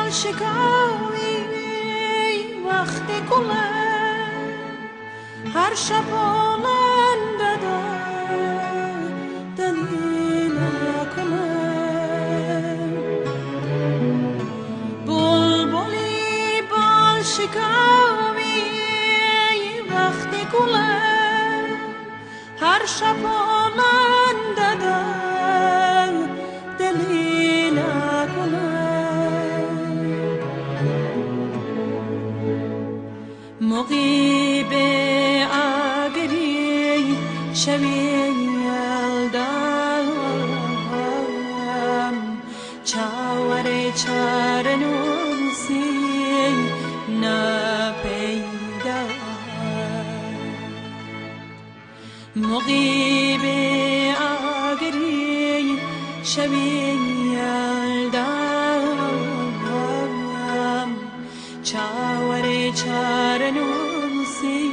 بال شکاوی وقت گله هر شب آلنده دلیل کنه بلبلی بال شکاوی وقت گله هر شب آلنده دلیل کنه مقیب اگری شوی یلدم چاور چرنوسی نپیدا مقیب اگری شوی یلدم چاور چرنوسی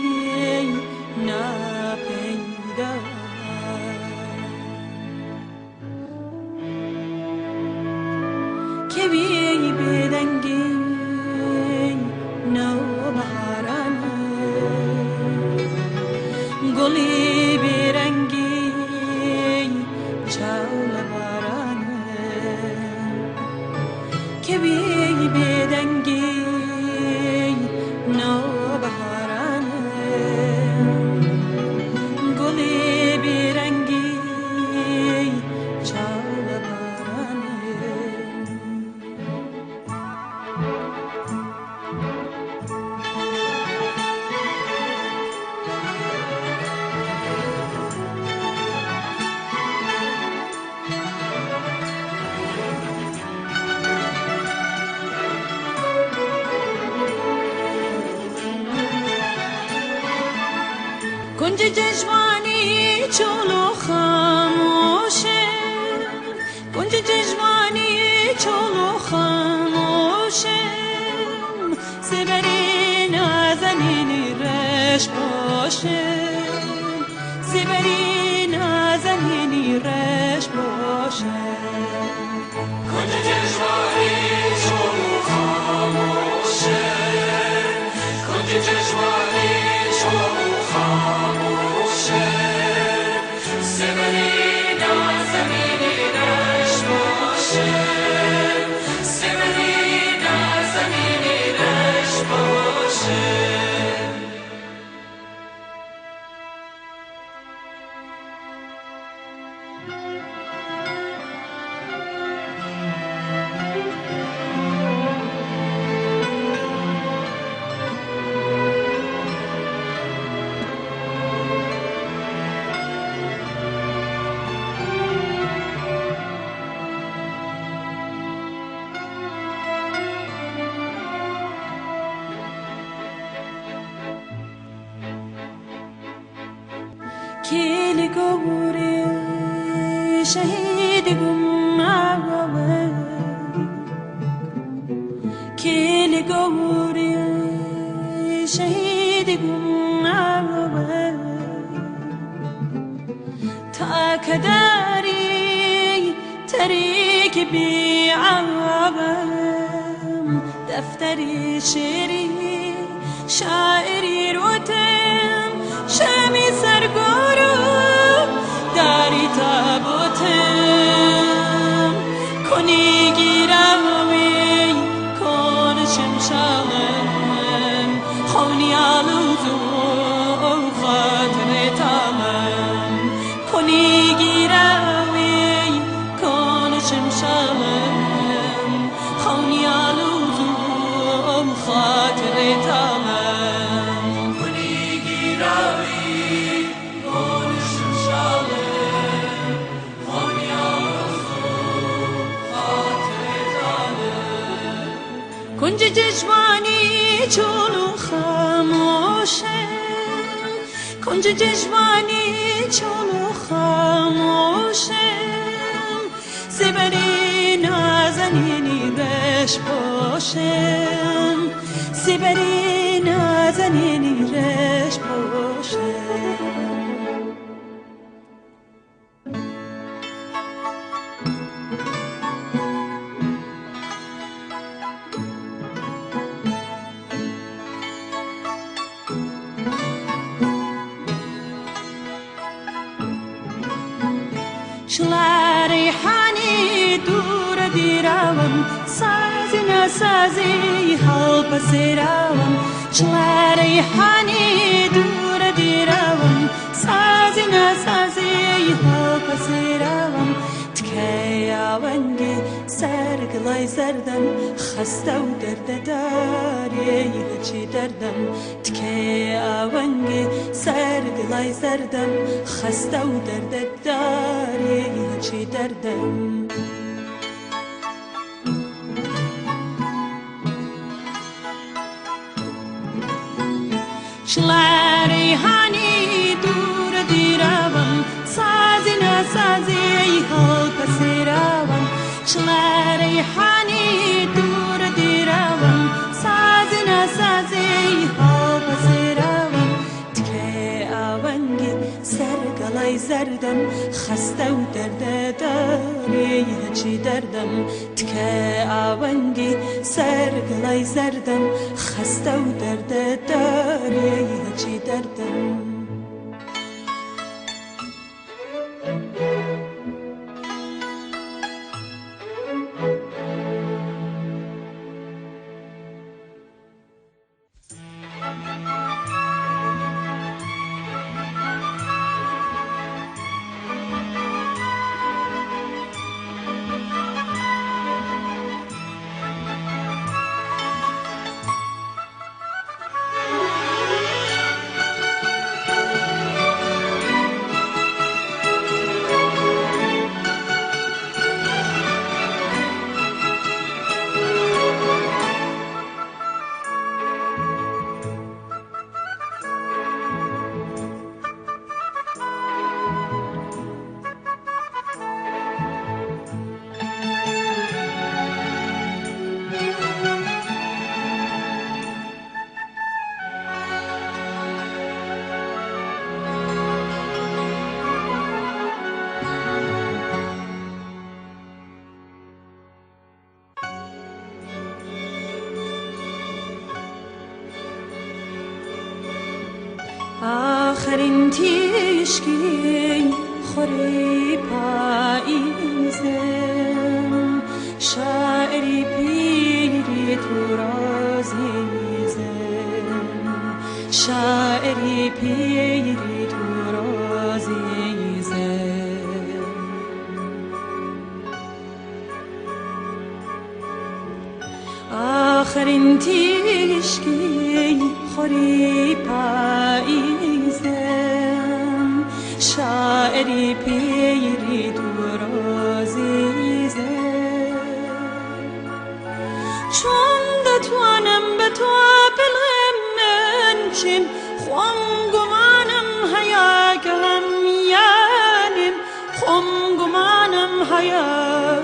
نپیدا که بی بدنگی نو بهاران گلی برنگی چاول باران که بی بدنگی نو بهاران گلی برنگی چاول باران کنج جشوانی چولو خاموشه کنج جشوانی چولو خاموشه سبری نازنینی رش باشه سبری نازنینی رش باشه کنج جشوانی چولو خاموشه کنج جشوانی چولو خاموشه سبری نازنینی رش باشه سبری نازنینی رش باشه کلی گوری شهید گماوه کلی گوری شهید گماوه تا کداری تریک بی عوام دفتری شیری شاعری روتم شمی سرگارو داری تابوتم کنی گیراوی کن شمشالم خونی آلوزو خاطر تالم کنی گیراوی کن شمشالم خونی آلوزو خاطر تالم کنی گیراوی کن شمشالم خونی آلوزو خاطر تالم کنج جشوانی چولو خاموشه کنج جشوانی چولو خاموشه سبری نازنینی رش باشم سبری نازنینی رش باشم شلاری حانی دور دیروان سازی نسازی حال پسیروان شلاری حانی دور دیروان سازی نسازی حال پسیروان تکیا ونگی سرگلای زردم خسته و درد داری هچی دردم تکیا ونگی سرگلای زردم خسته و درد داری هچی دردم شلاری هانی دور دیروان سازی نسازی حال پسیروان شلاری هانی دور دیروان سازی نسازی حال پسیروان تکه آونگی سرگلای زردم خسته و درد داری هچی دردم تکه آونگی سرگلای زردم خسته و درد داری هچی دردم آخرین تیشکی خوری پاییزم شاعری پیری تو رازیزم شاعری پیری تو رازیزم آخرین تیشکی خوری پاییزم شاعری پیری تو رازیزم چون دتوانم به تو بلغم منچم خوام گمانم هیا که هم یانم خوام گمانم هیا